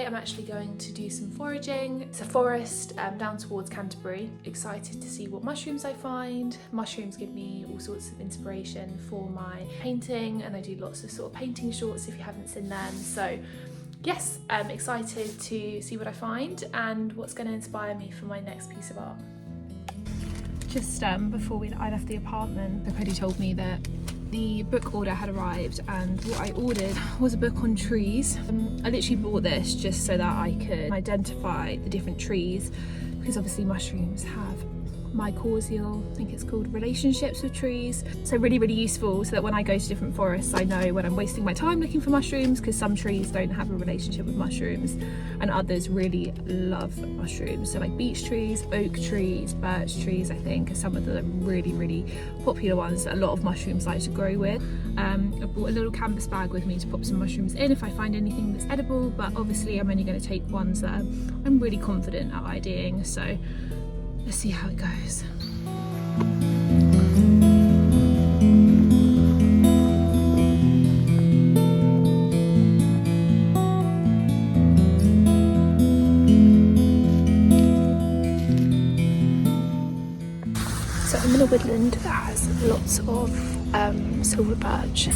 today I'm actually going to do some foraging. It's a forest down towards Canterbury. Excited to see what mushrooms I find. Mushrooms give me all sorts of inspiration for my painting, and I do lots of sort of painting shorts if you haven't seen them. So yes, I'm excited to see what I find and what's going to inspire me for my next piece of art. Just before I left the apartment, the Cody told me that the book order had arrived, and what I ordered was a book on trees. I literally bought this just so that I could identify the different trees, because obviously mushrooms have mycorrhizal, I think it's called, relationships with trees. So really useful, so that when I go to different forests I know when I'm wasting my time looking for mushrooms, because some trees don't have a relationship with mushrooms and others really love mushrooms. So like beech trees, oak trees, birch trees I think are some of the really popular ones that a lot of mushrooms like to grow with. I bought a little canvas bag with me to pop some mushrooms in if I find anything that's edible, but obviously I'm only going to take ones that I'm really confident at IDing, so let's see how it goes. So I'm in a woodland that has lots of silver birch.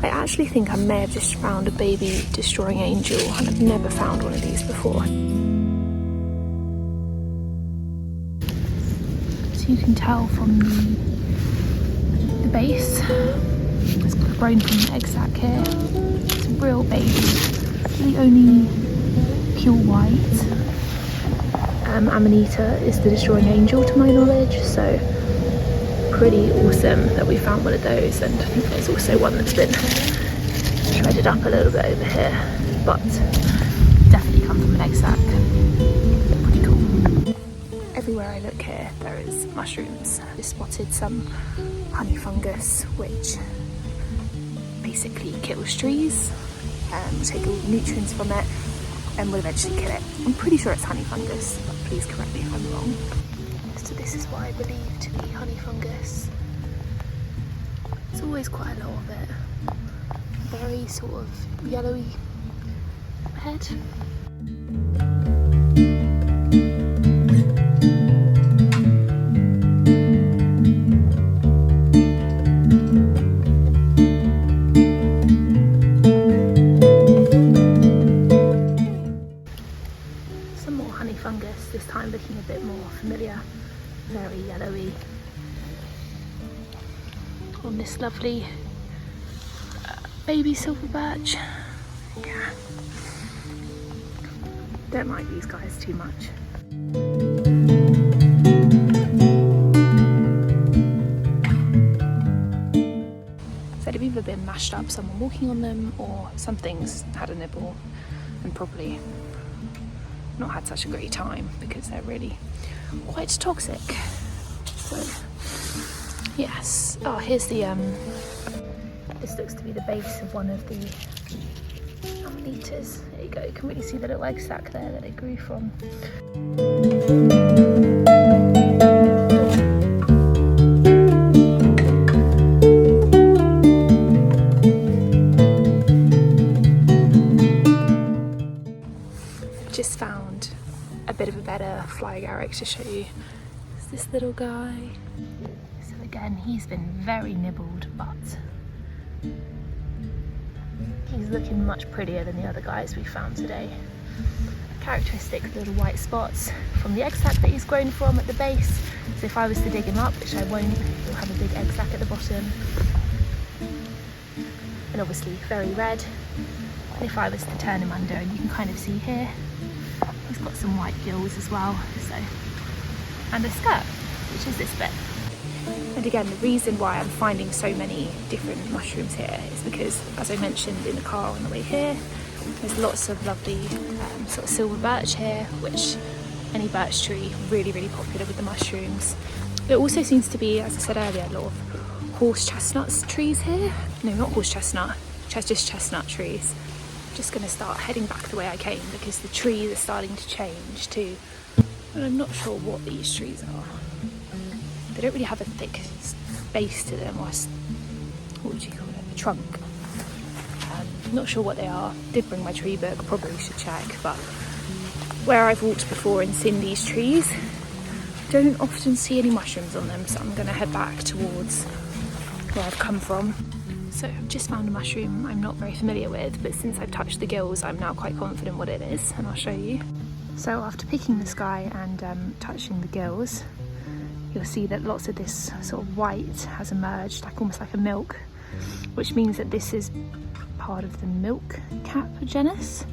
I actually think I may have just found a baby destroying angel, and I've never found one of these before. You can tell from the base, it's grown from the egg sac here. It's a real baby, the only pure white. Amanita is the destroying angel to my knowledge, so pretty awesome that we found one of those. And I think there's also one that's been shredded up a little bit over here, but definitely come from an egg sac. Pretty cool. Everywhere I look here there is mushrooms. I spotted some honey fungus, which basically kills trees, take all the nutrients from it and will eventually kill it. I'm pretty sure it's honey fungus, but please correct me if I'm wrong. So this is what I believe to be honey fungus. There's always quite a lot of it. Very sort of yellowy head. This time looking a bit more familiar, very yellowy, on this lovely baby silver birch. Yeah, don't like these guys too much. So they've either been mashed up, someone walking on them, or something's had a nibble and probably not had such a great time, because they're really quite toxic. So yes, oh, here's the this looks to be the base of one of the amanitas. There you go, you can really see the little egg sac there that it grew from. Just found a bit of a better fly agaric to show you. It's this little guy. So again, he's been very nibbled, but he's looking much prettier than the other guys we found today. Characteristic little white spots from the egg sac that he's grown from at the base. So if I was to dig him up, which I won't, he'll have a big egg sac at the bottom. And obviously very red. And if I was to turn him under, and you can kind of see here, he's got some white gills as well, so, and a skirt, which is this bit. And again, the reason why I'm finding so many different mushrooms here is because, as I mentioned in the car on the way here, there's lots of lovely sort of silver birch here, which any birch tree really popular with the mushrooms. There also seems to be, as I said earlier, a lot of horse chestnuts trees here. No, not horse chestnut, just chestnut trees. Just going to start heading back the way I came, because the trees are starting to change too, and I'm not sure what these trees are. They don't really have a thick base to them, or what would you call it, a trunk. Not sure what they are. Did bring my tree book, probably should check, but where I've walked before and seen these trees, don't often see any mushrooms on them, so I'm going to head back towards where I've come from. So I've just found a mushroom I'm not very familiar with, but since I've touched the gills, I'm now quite confident what it is, and I'll show you. So after picking the sky and touching the gills, you'll see that lots of this sort of white has emerged, like almost like a milk, which means that this is part of the milk cap genus.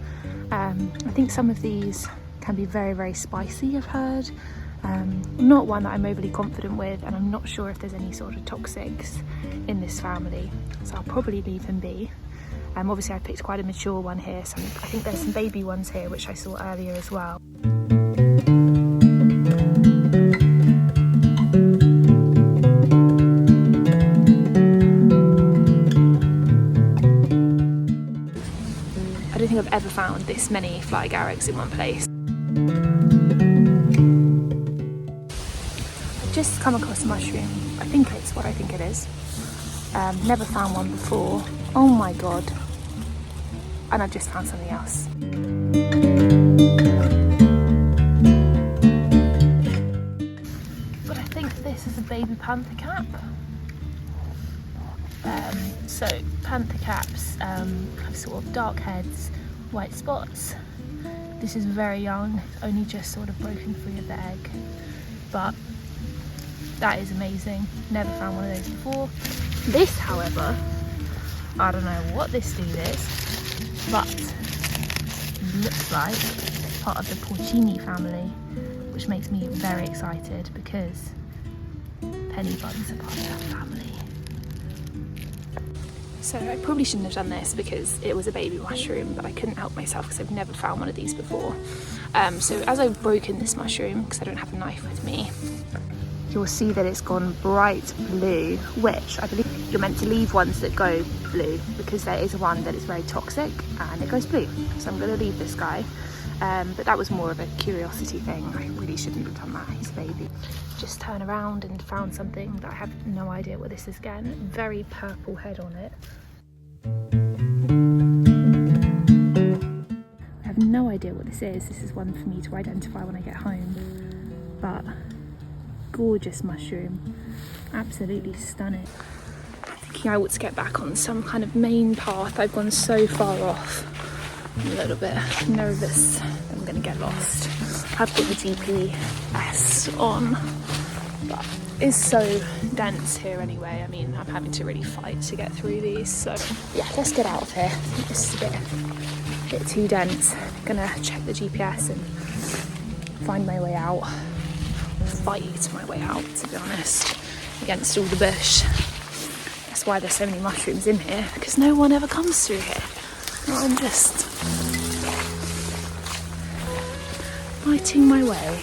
I think some of these can be very, very spicy, I've heard. Not one that I'm overly confident with, and I'm not sure if there's any sort of toxics in this family, so I'll probably leave him be. Obviously I picked quite a mature one here, so I think there's some baby ones here which I saw earlier as well. I don't think I've ever found this many fly agarics in one place. I've just come across a mushroom. I think it's what I think it is. Never found one before. Oh my god. And I've just found something else. But I think this is a baby panther cap. So panther caps have sort of dark heads, white spots. This is very young, only just sort of broken free of the egg, but that is amazing. Never found one of those before. This, however, I don't know what this dude is, but looks like it's part of the porcini family, which makes me very excited because penny buns are part of that family. So I probably shouldn't have done this because it was a baby mushroom, but I couldn't help myself because I've never found one of these before. So as I've broken this mushroom, because I don't have a knife with me, you'll see that it's gone bright blue, which I believe you're meant to leave ones that go blue, because there is one that is very toxic and it goes blue. So I'm going to leave this guy. But that was more of a curiosity thing. I really shouldn't have done that, he's a baby. Just turn around and found something that I have no idea what this is again. Very purple head on it. I have no idea what this is. This is one for me to identify when I get home. But gorgeous mushroom. Absolutely stunning. Thinking I ought to get back on some kind of main path. I've gone so far off. I'm a little bit nervous I'm going to get lost. I've got the GPS on, but it's so dense here anyway. I mean, I'm having to really fight to get through these, so yeah, let's get out of here. This is a bit too dense. I'm gonna check the GPS and find my way out. Fight my way out, to be honest, against all the bush. That's why there's so many mushrooms in here, because no one ever comes through here. I'm just fighting my way.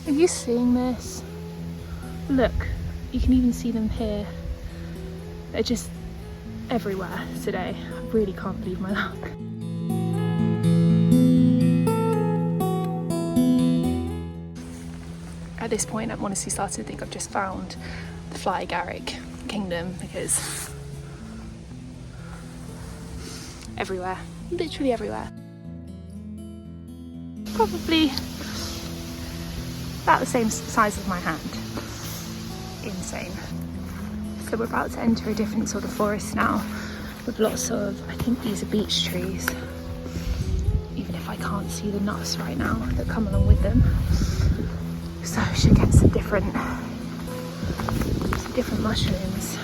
Are you seeing this? Look, you can even see them here. They're just everywhere today. I really can't believe my luck. At this point, I'm honestly starting to think I've just found the fly agaric kingdom, because everywhere, literally everywhere. Probably about the same size as my hand. Insane. So we're about to enter a different sort of forest now, with lots of, I think these are beech trees, even if I can't see the nuts right now that come along with them. So I should get some different mushrooms.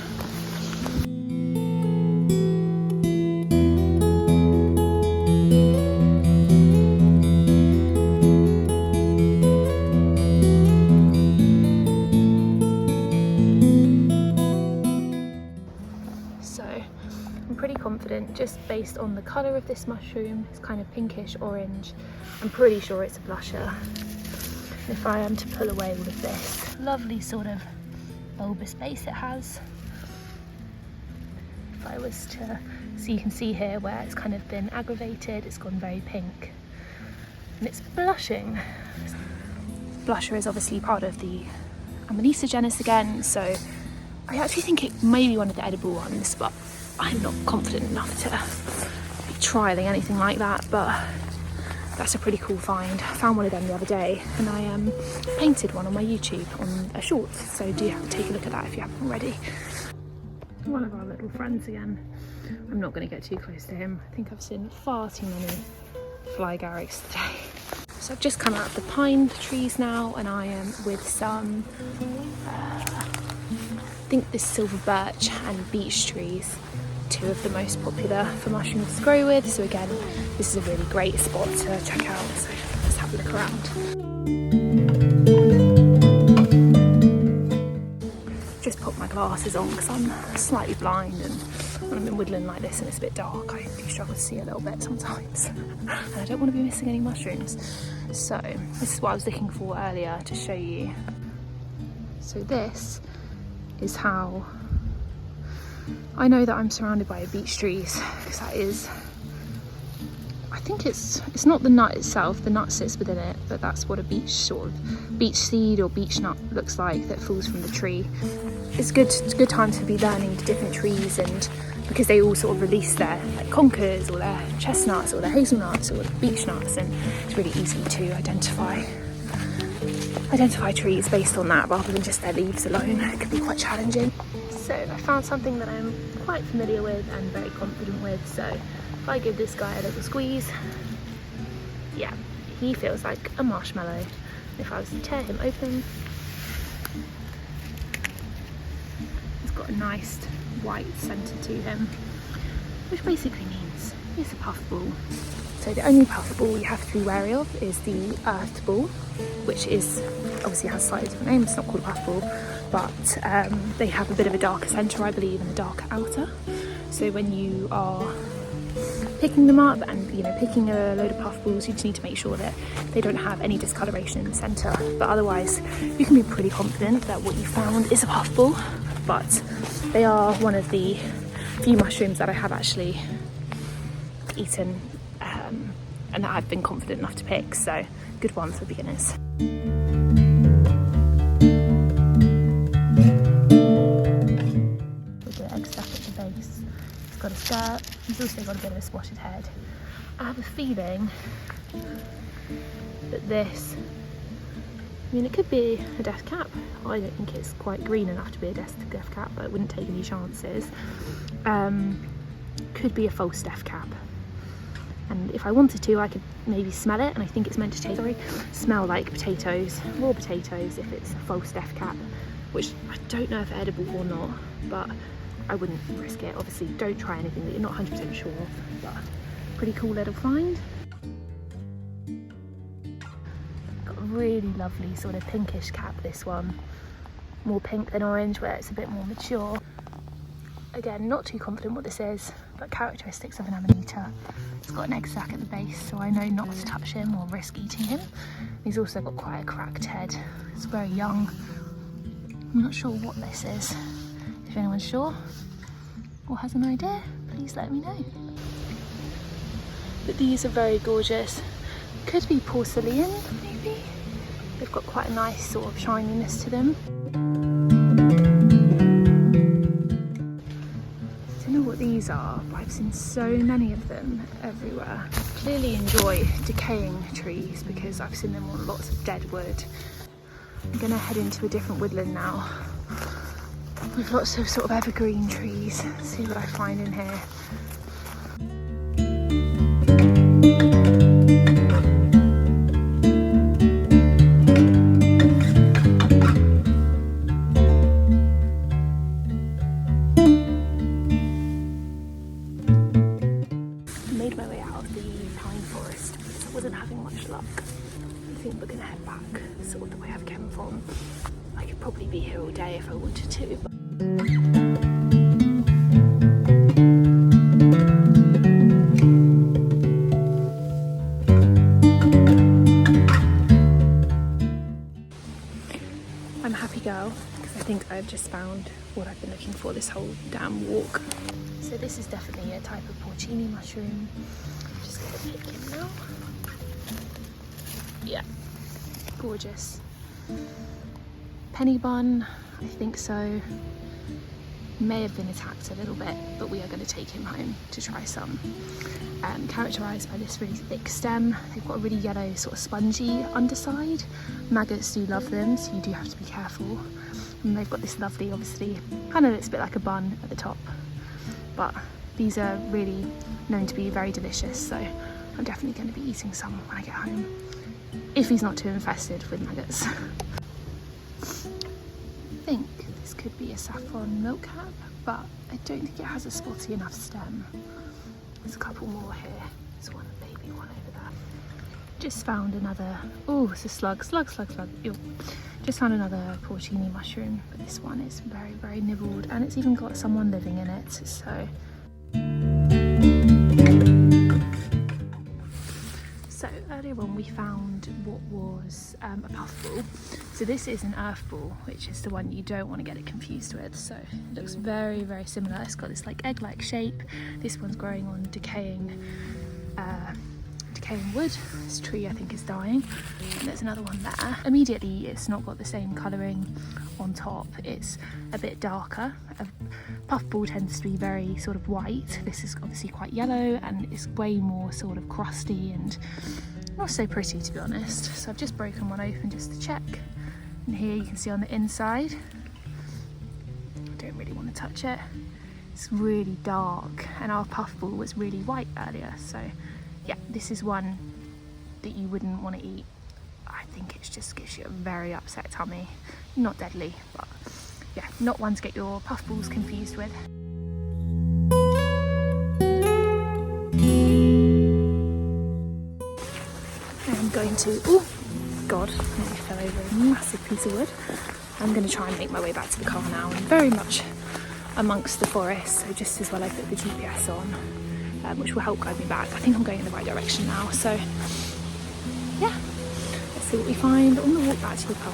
Just based on the colour of this mushroom, it's kind of pinkish orange. I'm pretty sure it's a blusher. If I am to pull away all of this lovely sort of bulbous base it has, if I was to So you can see here where it's kind of been aggravated, it's gone very pink. And it's blushing. Blusher is obviously part of the Amanita genus again, so I actually think it may be one of the edible ones, but I'm not confident enough to be trialling anything like that, but that's a pretty cool find. I found one of them the other day, and I painted one on my YouTube on a short, so do have to take a look at that if you haven't already. One of our little friends again. I'm not going to get too close to him. I think I've seen far too many fly Agarics today. So I've just come out of the pine trees now, and I am with some, I think this silver birch and beech trees, two of the most popular for mushrooms to grow with. So again, this is a really great spot to check out. So let's have a look around. Just put my glasses on because I'm slightly blind, and when I'm in woodland like this and it's a bit dark, I do struggle to see a little bit sometimes. And I don't want to be missing any mushrooms. So this is what I was looking for earlier to show you. So this is how I know that I'm surrounded by beech trees, because that is, I think it's not the nut itself, the nut sits within it, but that's what a beech seed or beech nut looks like that falls from the tree. It's a good time to be learning the different trees, and because they all sort of release their like conkers or their chestnuts or their hazelnuts or beech nuts, and it's really easy to identify trees based on that rather than just their leaves alone. It can be quite challenging. So I found something that I'm quite familiar with and very confident with, so if I give this guy a little squeeze, yeah, he feels like a marshmallow. If I was to tear him open, he's got a nice white centre to him, which basically means it's a puffball. So the only puffball you have to be wary of is the earthball, which is obviously has a slightly different name. It's not called a puffball, but they have a bit of a darker centre, I believe, and a darker outer. So when you are picking them up and picking a load of puffballs, you just need to make sure that they don't have any discoloration in the centre. But otherwise, you can be pretty confident that what you found is a puffball. But they are one of the few mushrooms that I have actually eaten and that I've been confident enough to pick. So good one for beginners. With the egg stuff at the base, it's got a skirt. He's also got a bit of a spotted head. I have a feeling that this, it could be a death cap. I don't think it's quite green enough to be a death cap, but I wouldn't take any chances. Could be a false death cap. And if I wanted to, I could maybe smell it, and I think it's meant to smell like potatoes, raw potatoes, if it's a false death cap, which I don't know if edible or not, but I wouldn't risk it. Obviously, don't try anything that you're not 100% sure of, but pretty cool little find. Got a really lovely sort of pinkish cap, this one. More pink than orange, where it's a bit more mature. Again, not too confident what this is, but characteristics of an Amanita. It's got an egg sac at the base, so I know not to touch him or risk eating him. He's also got quite a cracked head. It's very young. I'm not sure what this is. If anyone's sure or has an idea, please let me know. But these are very gorgeous. Could be porcelain, maybe. They've got quite a nice sort of shininess to them. I don't know what these are, but I've seen so many of them everywhere. Clearly enjoy decaying trees because I've seen them on lots of dead wood. I'm gonna head into a different woodland now with lots of sort of evergreen trees. See what I find in here. Made my way out of the pine forest because I wasn't having much luck. I think we're gonna head back sort of the way I've come from. I could probably be here all day if I wanted to. But I'm a happy girl because I think I've just found what I've been looking for this whole damn walk. So this is definitely a type of porcini mushroom. Just gonna pick him now. Yeah, gorgeous. Penny bun, I think so. May have been attacked a little bit, but we are going to take him home to try some. Characterised by this really thick stem. They've got a really yellow sort of spongy underside. Maggots do love them, so you do have to be careful. And they've got this lovely, obviously, kind of looks a bit like a bun at the top. But these are really known to be very delicious, so I'm definitely going to be eating some when I get home. If he's not too infested with maggots. I think this could be a saffron milk cap, but I don't think it has a spotty enough stem. There's a couple more here. There's one baby one over there. Just found another, oh, it's a slug. Ew. Just found another porcini mushroom, but this one is very, very nibbled, and it's even got someone living in it, so. So earlier on we found what was a puffball. So this is an earthball, which is the one you don't want to get it confused with. So it looks very, very similar. It's got this like egg-like shape. This one's growing on decaying wood. This tree I think is dying. And there's another one there. Immediately it's not got the same colouring on top. It's a bit darker. A puffball tends to be very sort of white. This is obviously quite yellow and it's way more sort of crusty and not so pretty, to be honest. So I've just broken one open just to check. And here you can see on the inside, I don't really want to touch it. It's really dark, and our puffball was really white earlier. So yeah, this is one that you wouldn't want to eat. I think it just gives you a very upset tummy. Not deadly, but yeah, not one to get your puffballs confused with. I'm going to, oh God, nearly fell over a massive piece of wood. I'm going to try and make my way back to the car now. I'm very much amongst the forest, so just as well I put the GPS on, which will help guide me back. I think I'm going in the right direction now, so yeah, let's see what we find on the walk back to the car.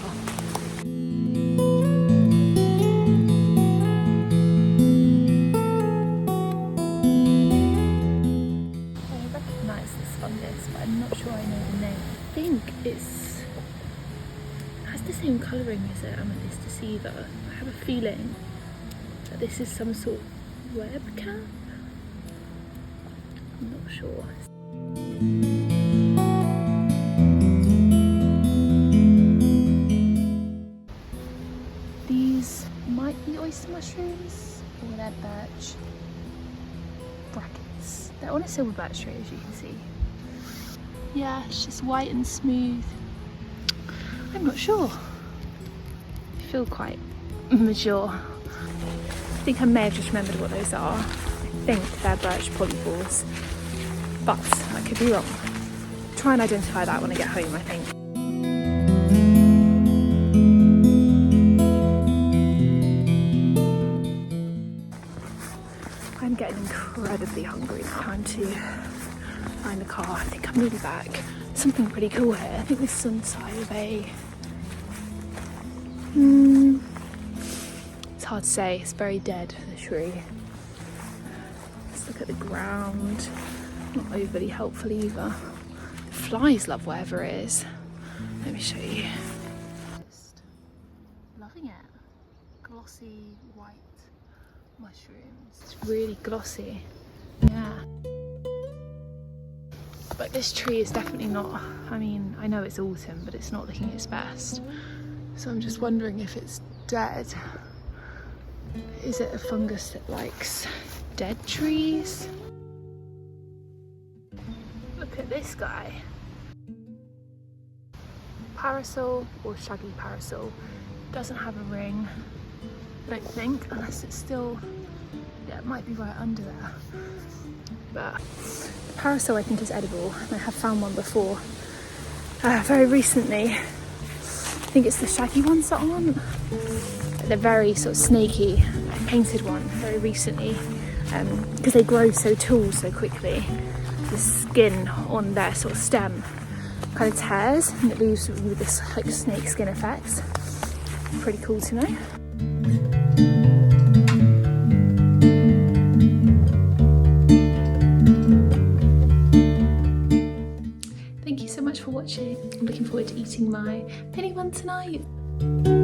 I recognise this fungus, but I'm not sure I know the name. I think it has the same colouring as an amethyst deceiver. I have a feeling that this is some sort of webcap. I'm not sure. These might be oyster mushrooms, or they're birch brackets. They're on a silver birch tree, as you can see. Yeah, it's just white and smooth. I'm not sure. I feel quite mature. I think I may have just remembered what those are. I think they're birch polypores, but I could be wrong. Try and identify that when I get home, I think. I'm getting incredibly hungry now. Time to find the car. I think I'm nearly back. Something pretty cool here. I think this is on the side of a... It's hard to say. It's very dead, the tree. Let's look at the ground. Not overly helpful either. The flies love wherever it is. Let me show you. Just loving it. Glossy white mushrooms. It's really glossy. Yeah. But this tree is definitely not, I mean, I know it's autumn, but it's not looking its best. So I'm just wondering if it's dead. Is it a fungus that likes dead trees? Look at this guy. Parasol or shaggy parasol. Doesn't have a ring, I don't think, unless it's still, yeah, it might be right under there. But the parasol I think is edible, and I have found one before, very recently. I think it's the shaggy ones that aren't. They're very sort of snaky. I painted one very recently because they grow so tall so quickly. The skin on their sort of stem kind of tears and it leaves you with this like snake skin effect. Pretty cool to know. Thank you so much for watching. I'm looking forward to eating my penny bun tonight.